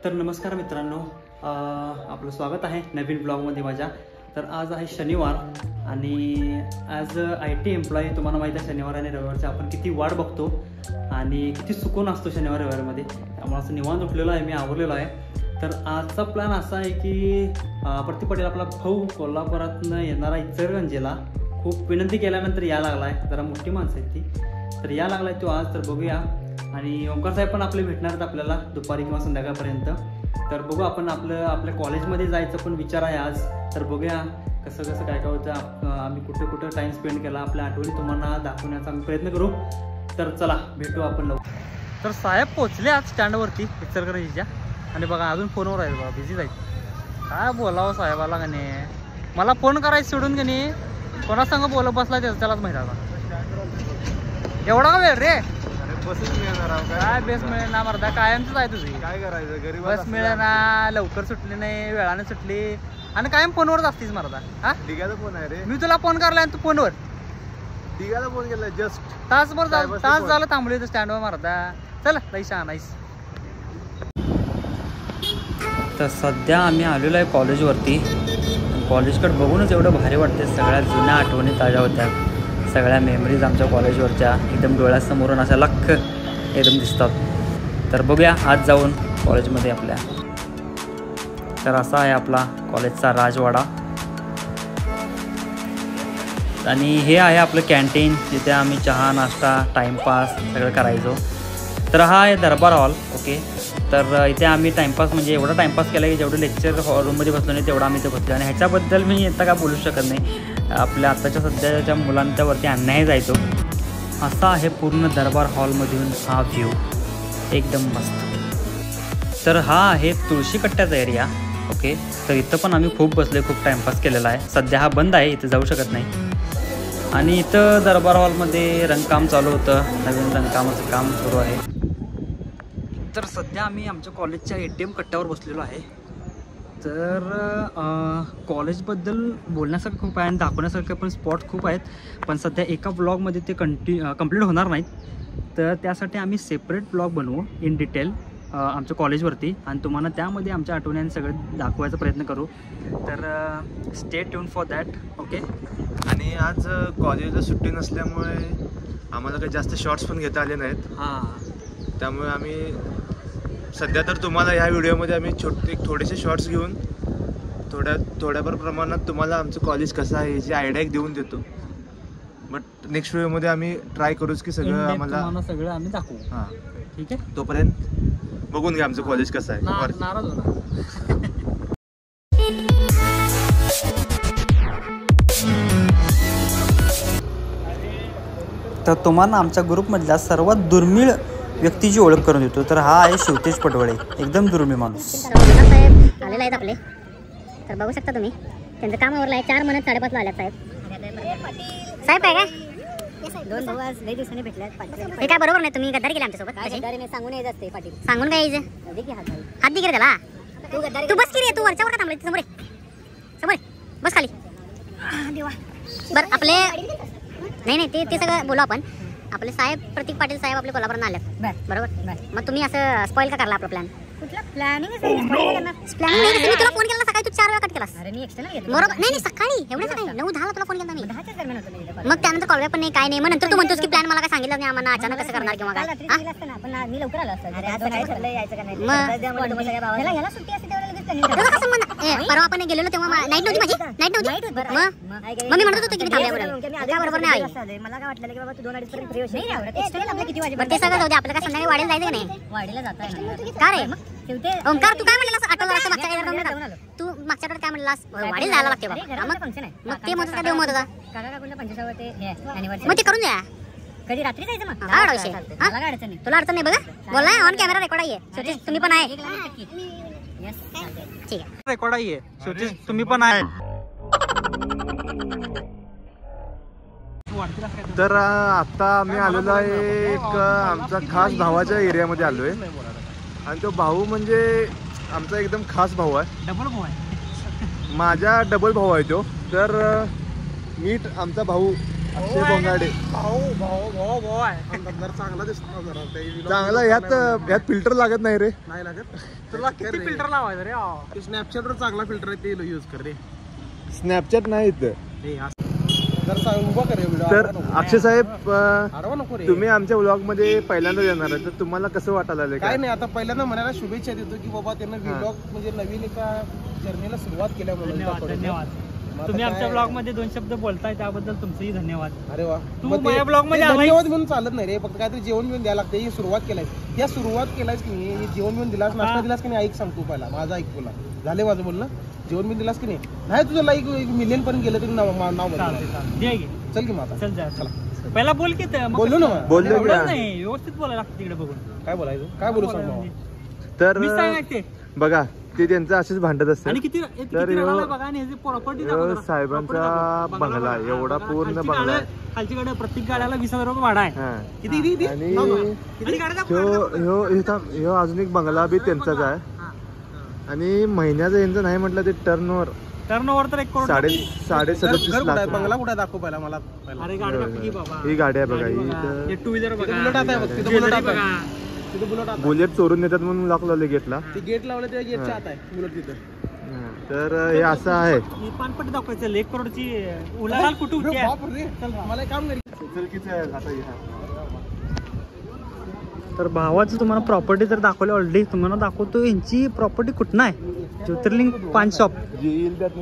तर नमस्कार मित्रांनो, आपलं स्वागत आहे नवीन ब्लॉगमध्ये माझ्या. तर आज आहे शनिवार आणि ॲज IT एम्प्लॉई तुम्हाला माहीत आहे शनिवार आणि रविवारची आपण किती वाट बघतो आणि किती सुकून असतो शनिवार रविवारमध्ये. त्यामुळे असं निवांत उठलेलो आहे, मी आवरलेलो आहे. तर आजचा प्लॅन असा आहे की प्रतीक पाटील आपला भाऊ कोल्हापुरातनं येणारा इचलकरंजीला खूप विनंती केल्यानंतर या लागला आहे. जरा मोठी माणसं आहेत ती, तर या लागला आहे तो आज. तर बघूया. आणि ओंकार साहेब पण आपले भेटणार आहेत आपल्याला दुपारी किंवा संध्याकाळपर्यंत. तर बघू आपण आपल्या कॉलेजमध्ये जायचं पण विचार आहे आज. तर बघूया कसं कसं काय होतं, आम्ही कुठं टाईम स्पेंड केला, आपल्या आठवणी तुम्हाला दाखवण्याचा आम्ही प्रयत्न करू. तर चला भेटू आपण लवकर. तर साहेब पोचले आज स्टँडवरती इचलकरंजीच्या आणि बघा अजून फोनवर आहे बघा, बिझी जाईल. काय बोलावं साहेबाला का नाही, मला फोन करायचं सोडून का नाही कोणासंग बोलत बसला त्यालाच माहीत आता. एवढा का वेळ रे? काय बेस मिळेना मर्दा, कायमच आहे तुझी. काय करायचं, गरीब बस मिळेना, लवकर सुटली नाही, वेळाने सुटली आणि कायम फोनवरच असतीस मर्दा. हा डिगाचा फोन आहे रे, मी तुला फोन करलाय तू फोनवर डिगाचा फोन केला. जस्ट तास झालं थांबली होती स्टँडवर मर्दा. चल लईशा नाहीस. तर सध्या आम्ही आलेलो आहे कॉलेजवरती. कॉलेजकडे बघूनच एवढं भारी वाटते, सगळ्या जुन्या आठवणी ताज्या होत्या, सगळ्या मेमरीज आमच्या कॉलेजवरच्या एकदम डोळ्यासमोरून अशा लख एकदम दिसतात. तर बघूया आज जाऊन कॉलेजमध्ये आपल्या. तर असा आहे आपला कॉलेजचा राजवाडा आणि हे आहे आपलं कॅन्टीन, जिथे आम्ही चहा नाश्ता टाईमपास सगळं करायचो. तर हा आहे दरबार हॉल. ओके, तर इथे आम्ही टाईमपास म्हणजे एवढा टाईमपास केला की जेवढं लेक्चर रूममध्ये बसलो नाही तेवढं आम्ही इथे बसलो. आणि ह्याच्याबद्दल मी आता काय बोलू शकत नाही, आपल्या आत्ताच्या सध्याच्या मुलांच्यावरती अन्याय जायचो. असा आहे पूर्ण दरबार हॉलमधून हा व्ह्यू, एकदम मस्त. तर हा आहे तुळशी कट्ट्याचा एरिया. ओके, तर इथं पण आम्ही खूप बसले, खूप टाईमपास केलेला आहे. सध्या हा बंद आहे, इथं जाऊ शकत नाही. आणि इथं दरबार हॉलमध्ये रंगकाम चालू होतं, नवीन रंगकामाचं काम सुरू आहे. तर सध्या आम्ही आमच्या कॉलेजच्या ATM कट्ट्यावर बसलेलो आहे. तर कॉलेजबद्दल बोलण्यासारखं खूप आहे आणि दाखवण्यासारखं पण स्पॉट खूप आहेत, पण सध्या एका ब्लॉगमध्ये ते कंप्लीट होणार नाहीत. तर त्यासाठी आम्ही सेपरेट ब्लॉग बनवू इन डिटेल आमच्या कॉलेजवरती आणि तुम्हाला त्यामध्ये आमच्या आठवणी सगळं दाखवायचा प्रयत्न करू. तर stay tune for that. Okay. आणि आज कॉलेजला सुट्टी नसल्यामुळे आम्हाला काही जास्त शॉर्ट्स पण घेता आले नाहीत. हां, त्यामुळे आम्ही सध्या तर तुम्हाला ह्या व्हिडिओमध्ये आम्ही थोडेसे शॉर्ट्स घेऊन थोड्याफार प्रमाणात तुम्हाला आमचं कॉलेज कसं आहे याची आयडिया एक देऊन देतो. बट नेक्स्ट व्हिडिओमध्ये आम्ही ट्राय करूच की सगळं आम्हाला सगळं आम्ही दाखवू. हां, ठीक आहे. तोपर्यंत बघून घ्या आमचं कॉलेज कसं आहे. नाराज होणार. तर तुम्हाला आमच्या ग्रुपमधल्या सर्वात दुर्मिळ व्यक्तीची ओळख करून देतो. तर हा आहे शिवतेज पटवळे, एकदम दुर्मिळ माणूस. साहेब आलेला आहेत आपले, तर बघू शकता तुम्ही त्यांचं काम आवरलं आहे. 4 म्हणत 5:30 आल्यात साहेब. साहेब काय काय दोन भाऊ आज लई दिवसांनी भेटले. हे काय बरोबर नाही, तुम्ही गद्दारी केली आमच्यासोबत. गद्दारीने सांगून यायचं असते पाटील, सांगून काय यायचं. हात दे त्याला. तू बस की रे, तू वरच्यावर का थांबले समोर समोर बस खाली. देवा बरं आपले नाही ते सगळं बोलू आपण. आपले साहेब प्रतीक पाटील साहेब आपले कोल्हापूरला आल्यात बरोबर. मग तुम्ही असं स्पॉइल का करला आपला प्लॅन? कुठला प्लॅनिंग प्लॅनिंग तुला फोन केला सकाळी, तू 4 वेळा कट केलास. अरे मी एक्स्टर्नल बरोबर. नाही सकाळी एवढं सकाळी 9:10 तुला फोन केला मी. 10च्या दरम्यान होतं. मग त्यानंतर कॉल पण नाही काय नाही. मग नंतर तू म्हणतोस की प्लॅन मला काय सांगितलं नाही आम्हाला, अचानक कसं करणार किंवा काय. मी लवकर आलो असतो. परवा आपण गेलेलो तेव्हा नाईट नव्हती माझी. नाईट नव्हती मग मी म्हणत होतो की थांबल्या बरोबर नाही. मला काय वाटलं की बाबा तू 2-2:30 पर्यंत फ्री होशील. ते सगळं जाऊ दे, आपल्याला काय संध्याकाळी वाढीला जायचं का नाही? वाढीला जाता का रे? ओंकार तू काय म्हणलास आठवलं असं मागच्या तू मागच्या काय म्हणलास वाढीला जायला लागते बा. मग ते म्हणत का देव मत होता मग ते करून द्या. कधी रात्री जायचं मग काय विषय. तुला अडचण नाही बघा, बोललाय ऑन कॅमेरा रेकॉर्ड आहे. तुम्ही पण आहे. ठीक आहे, रेकॉर्ड आहे. तुम्ही पण आहे. तर आता आम्ही आलेलो आहे एक आमचा खास भावाच्या एरियामध्ये आलो आहे. आणि तो भाऊ म्हणजे आमचा एकदम खास भाऊ आहे. डबल भाऊ आहे माझा, डबल भाऊ आहे तो. तर मीट आमचा भाऊ अक्षय बोंगाडे चांगला दिसतो जरा चांगला ह्यात फिल्टर लागत नाही रे. नाही लागत. तुला किती फिल्टर लावायचं रे? स्नॅपचॅटवर चांगला फिल्टर आहे ते यूज कर रे. स्नॅपचॅट नाही इथं. जरा उभा कर तर अक्षय साहेब अडवा नको रे. तुम्ही आमच्या व्लॉग मध्ये पहिल्यांदा येणार आहे तर तुम्हाला कसं वाटायला लागलं? काय नाही आता पहिल्यांदा म्हणायला शुभेच्छा देतो की बाबा त्यांना व्लॉग म्हणजे नवीन एका जर्नीला सुरुवात केल्यामुळे धन्यवाद. तुम्ही आमच्या ब्लॉग मध्ये 2 शब्द बोलताय त्याबद्दल तुमचंही धन्यवाद. अरे वा. तू मग ते- माझ्या ब्लॉग मध्ये ते आलाय. धन्यवाद म्हणून चालत नाही रे. फक्त काहीतरी जेवण बिवून द्यायला लागतं. ही सुरुवात केलाय. या सुरुवात केलायस की नाही, हे जेवण बिवून दिलास, नाश्ता दिलास की नाही, ऐक सांगतो पहिला माझा ऐक तुला. झाले माझं बोलणं. जेवण बिवून दिलास की नाही तुझं लाईक 1 मिलियन पर्यंत गेलं तरी नाव चालते चालते दे की. चल की माझा. चल जा चला. पहिला बोल की ते, मग बोललो ना कसं? बोललो की. एवढं नाही व्यवस्थित बोलायला लागतं तिकडे बघून. काय बोलायचं काय बोलू सांग भावा. तर मी सांगते. बघा ते त्यांचं असेच भांडत असतात. आणि किती तर ह्यो- बघा आणि ह्याची प्रॉपर्टी साहेबांचा बंगला एवढा पूर्ण बंगला आहे. खालची गाड्या प्रत्येक गाड्याला 20,000 रुपये भाडा आहे. हा. किती किती आणि आणि गाड्या दाखव, ह्यो गाड्या दाखव. ह्यो इथं- ह्यो अजून एक बंगला बी त्यांचाच आहे. हा. आणि महिन्याचं यांचं नाही म्हटलं ते टर्नओव्हर टर्नओव्हर तर 1 करोड. 37.5 घर कुठं लाख आहे? बंगला कुठे दाखव पहिला मला पहिला. अरे गाडी दाखव की बाबा. ही गाडी आहे बघा गाडी ही बघा. इथं हे 2 व्हीलर बघा. बुलेट आता आहे बघ. तिथं ज्वेलरी बुलेट आता बघा. आहे. तिथं बुलेट आता आहे. बुलेट चोरून नेतात म्हणून लॉक लावले गेटला. ते गेट लावलं त्या गेटच्या आत आहे बुलेट तिथं. तर हे असं आहे. मी पानपट्टी दाखवायचं 1 करोडची उलाढाल कुठे होती आहे? बाप रे. मला एक काम करी. तर भावाचं तुम्हाला प्रॉपर्टी जर दाखवली ऑलरेडी तुम्हाला दाखवतो यांची प्रॉपर्टी कुठं आहे. ज्योतिर्लिंग पान शॉप. जे येईल त्यात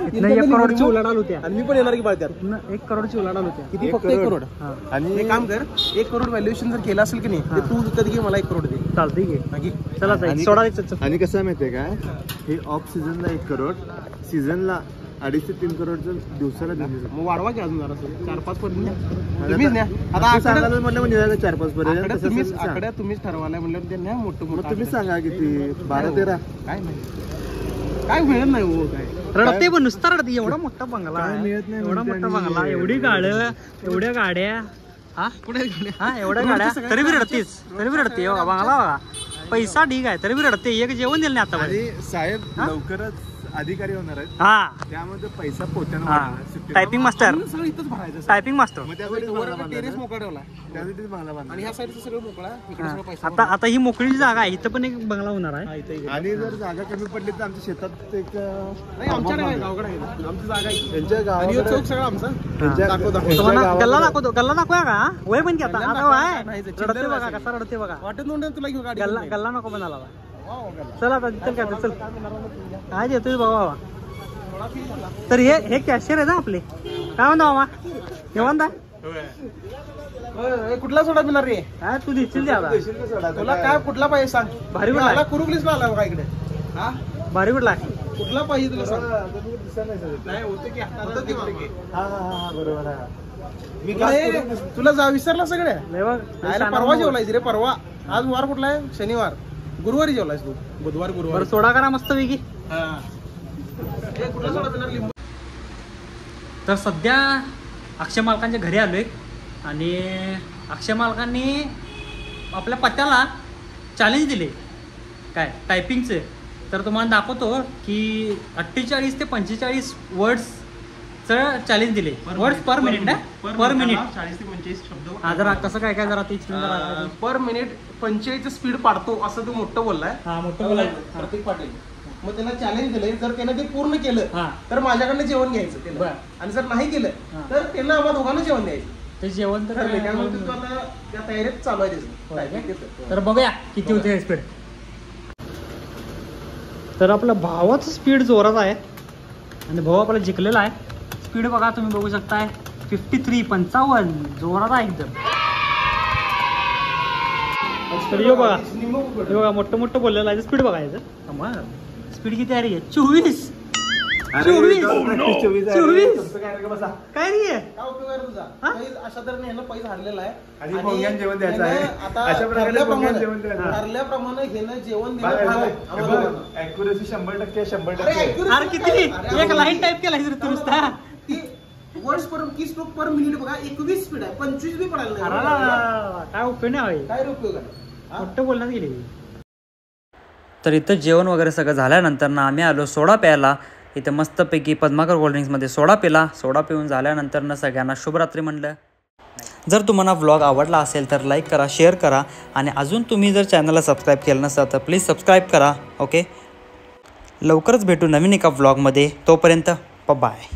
इथनं 1 करोडची उलाढाल होत्या. आणि मी पण येणार की बाळत्यात. इथनं 1 करोडची उलाढाल होत्या. किती 1 फक्त 1 करोड. हा. आणि एक काम कर 1 करोड व्हॅल्युएशन जर केलं असेल की नाही ते तू विकत घे मला 1 करोड दे. चालतंय की. बाकी चला साहेब आणि- सोडा द्यायचं. आणि कसं आहे माहितीये काय हे ऑफ सीझनला 1 करोड सीझनला 2.5 ते 3 करोडचं दिवसाला बिझनेस मग वाढवा की अजून जरा 4-5 पर्यंत तुम्हीच न्या. आता सांगायला म्हटलं म्हणजे 4-5 पर्यंत आकड्यात तसं तुम्हीच सांग. आकड्यात तुम्हीच ठरवायला म्हणलं ते न्या मोठं मग मोठं तुम्ही आकड्यात. सांगा किती 12-13 काय नाही काय मिळत नाही हो काय. रडते पण नुसता रडते. एवढा मोठा बंगला काय आहे. मिळत नाही एवढा म्हणते मोठा आणि- बंगला एवढी गाड्या एवढ्या गाड्या हा हा एवढ्या गाड्या तरी बी रडतीस तरी बी रडते. बघा बंगला बघा पैसा ठीक आहे तरी बी रडते. एक जेवण दिलं नाही आता. आणि साहेब लवकरच अधिकारी होणार आहेत हा त्यामध्ये पैसा पोत्यानं हा वाढणार आहे. सुट्टी- टायपिंग मास्टर सगळं इथंच भरायचं. Typing master. मग त्यासाठी बंगला टेरेस बांधायचा. मोकळा ठेवला त्यासाठीच बंगला आणि बांधणार. ह्या साईडचं सगळं मोकळा इकडे सगळं पैसा आता आता ही मोकळी जागा आहे इथं पण एक बंगला होणार आहे. हा, इथं इकडे. आणि जर जागा कमी पडली तर आमच्या शेतात एक नाही आमच्याकडे आहे गावाकडे आहे आमची जागा आहे. त्यांच्या आणि ह्यो गावाकडे चौक सगळं आमचा त्यांच्या- दाखव, दाखव. त्यांच्या तुम्हाला गावाकडे- गल्ला दाखवतो गल्ला दाखवूया का वय पण की आता गल्ला आता दाखवा, आहे नाही, ते रडते चिल्लर बघा आहे. कसा रडते बघा. वाटत नव्हतं तुला घेऊ गाडी. गल्ला गल्ला नको बनाला वाव, गल्ला. चल आता चल काय चल काय देतोय बाबा. तर हे कॅशियर आहे ना आपले काय म्हणता मामा निवांत आहे? होय, कुठला सोडा पिणार रे. काय तू दिसशील ते आता तुला काय कुठला पाहिजे सांग. भारी कुठला आहे? मला कुरुकलीसला आला बघा इकडे. हा भारी कुठला आहे? कुठला पाहिजे तुला सांग. नाही होतं की होतं की मागे. बरोबर आहे. मी काय तुला जा विसरला सगळे. लय बघ, लय आयला शाणा परवा माणूस. जेवलायस रे परवा. आज वार कुठला आहे शनिवार गुरुवारी जेवलायस तू. बुधवार गुरुवार. बरं सोडा करा मस्त पैकी. कुठला सोडा पिणार लिंबू. तर सध्या अक्षय मालकांच्या घरी आलोय आणि अक्षय मालकांनी आपल्या पत्त्याला चॅलेंज दिले काय टायपिंगचे. तर तुम्हाला दाखवतो की 48 ते 45 वर्ड्सचं चॅलेंज दिले. वर्ड्स पर मिनिट ना पर मिनिट 40 ते 45 शब्द हा जरा कसं काय काय जरा ते explain करा. पर मिनिट 45 स्पीड पाडतो असं तू मोठं बोललाय हा मोठं बोला. प्रतीक पाटील. मग त्यांना चॅलेंज दिलंय जर त्यानं ते पूर्ण केलं हा तर माझ्याकडनं जेवण घ्यायचं त्याला. बरं. आणि जर नाही केलं हा. तर त्यांना आम्हा दोघांना जेवण द्यायचं. ते जेवण तर ठरलंय. त्यामुळे तू आता त्या तयारीत चालू आहे होय काय? त्याचं. तर बघूया किती होते स्पीड. तर आपला भावाचं स्पीड जोरात आहे आणि भाऊ आपला जिंकलेला आहे. स्पीड बघा तुम्ही बघू शकताय 53 जोरात आहे एकदम. तर यो बघा हे बघा मोठं बोललेलं आहे. स्पीड बघायचं स्पीड किती आहे रे 24 काय रे काय उपयोग आहे तुझा. हा? पैज अशा तऱ्हेने ह्यानं पैज हारलेला आहे. आणि भोंग्यानं जेवण द्यायचं आहे. ह्यानं आता अशा प्रकारे भोंग्यानं जेवण द्यायचं आहे. ठरल्याप्रमाणे घेणं जेवण दिलं भाग आहे आम्हा दोघांना. ऍक्युरेसी 100% 100%. अरे, accuracy अरे किती अरे, एक लाईन टाईप केला तू नुसता. ती वर्ड्स पर की स्ट्रोक पर मिनिट बघा 21 स्पीड आहे 25 बी पडायला नाही. अरे काय उपयोग नाही. काय रे उपयोग आहे. हा? मोठं बोलण्यात गेली. तर इथं जेवण वगैरे सगळं झाल्यानंतर ना आम्ही आलो सोडा प्यायला. इथं मस्तपैकी पद्माकर कोल्ड्रिंक्समध्ये सोडा पिला. सोडा पिऊन झाल्यानंतर सगळ्यांना शुभरात्री म्हणलं. जर तुम्हाला व्लॉग आवडला असेल तर लाईक करा, शेअर करा आणि अजून तुम्ही जर चॅनलला सबस्क्राईब केलं नसेल तर प्लीज सबस्क्राईब करा. ओके, लवकरच भेटू नवीन एका व्लॉगमध्ये. तोपर्यंत बाय.